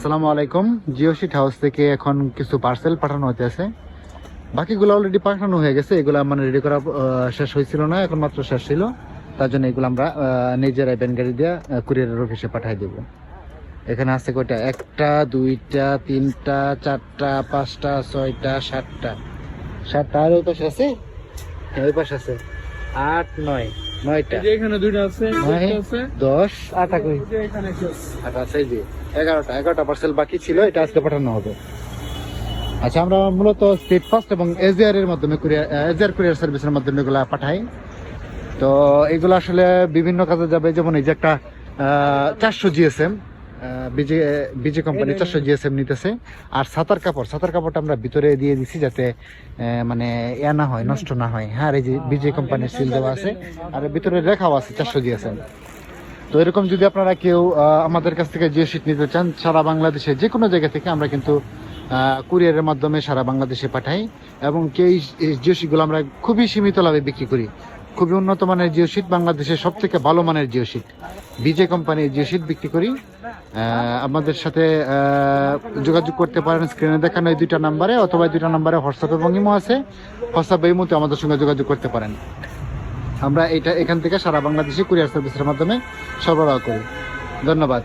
আসসালামু আলাইকুম। Jio sheet house থেকে এখন কিছু পার্সেল পাঠানো হতেছে। বাকিগুলো অলরেডি পাঠানো হয়ে গেছে, এগুলো মানে রেডি করা শেষ হয়েছিল না, এখন মাত্র শেষ ছিল। তার জন্য এগুলো আমরা নিজেরাই ভ্যান গাড়ি দিয়ে কুরিয়ারের অফিসে পাঠিয়ে দেব। এখানে আছে কয়টা? 1টা 2টা 3টা 4টা 5টা 6টা 7টা আর ওই পাশে আছে, ওই পাশে আছে 8 9টা, এখানে দুইটা আছে, 10 8 এখানে একটা আছে। আচ্ছা আছে যে 11টা পার্সেল বাকি ছিল, এটা আজকে পাঠানো হবে। আচ্ছা, আমরা মূলত স্টেট ফাস্ট এবং এজিআর এর মাধ্যমে এজিআর কুরিয়ার সার্ভিসের মাধ্যমে এগুলা পাঠাই। তো এগুলো আসলে বিভিন্ন কাজে যাবে, যেমন এই যে একটা 400 জিএসএম বিজে কোম্পানি 400 জিএসএম নিতেছে। আর ছাতার কাপড়টা আমরা ভিতরে দিয়ে দিছি যাতে মানে না হয়, নষ্ট না হয়। হ্যাঁ, এই যে বিজে কোম্পানির সিল দেওয়া আছে আর ভিতরে লেখাও আছে 400 জিএসএম। তো এরকম যদি আপনারা কেউ আমাদের কাছ থেকে জিও শিট নিতে চান, সারা বাংলাদেশে যে কোনো জায়গা থেকে আমরা কিন্তু কুরিয়ারের মাধ্যমে সারা বাংলাদেশে পাঠাই। এবং জিও শিটগুলো আমরা খুবই সীমিত লাভে বিক্রি করি। খুবই উন্নত মানের জিও শিট, বাংলাদেশের সব থেকে ভালো মানের জিও শিট, বিজে কোম্পানির জিও শিট বিক্রি করি। আমাদের সাথে যোগাযোগ করতে পারেন স্ক্রিনে দেখানো এই 2টা নাম্বারে, অথবা 2টা নাম্বারে হোয়াটসঅ্যাপ এবং ইমো আছে। হোয়াটসঅ্যাপ ইমোতে আমাদের সঙ্গে যোগাযোগ করতে পারেন। আমরা এখান থেকে সারা বাংলাদেশে কুরিয়ার সার্ভিসের মাধ্যমে সরবরাহ করি। ধন্যবাদ।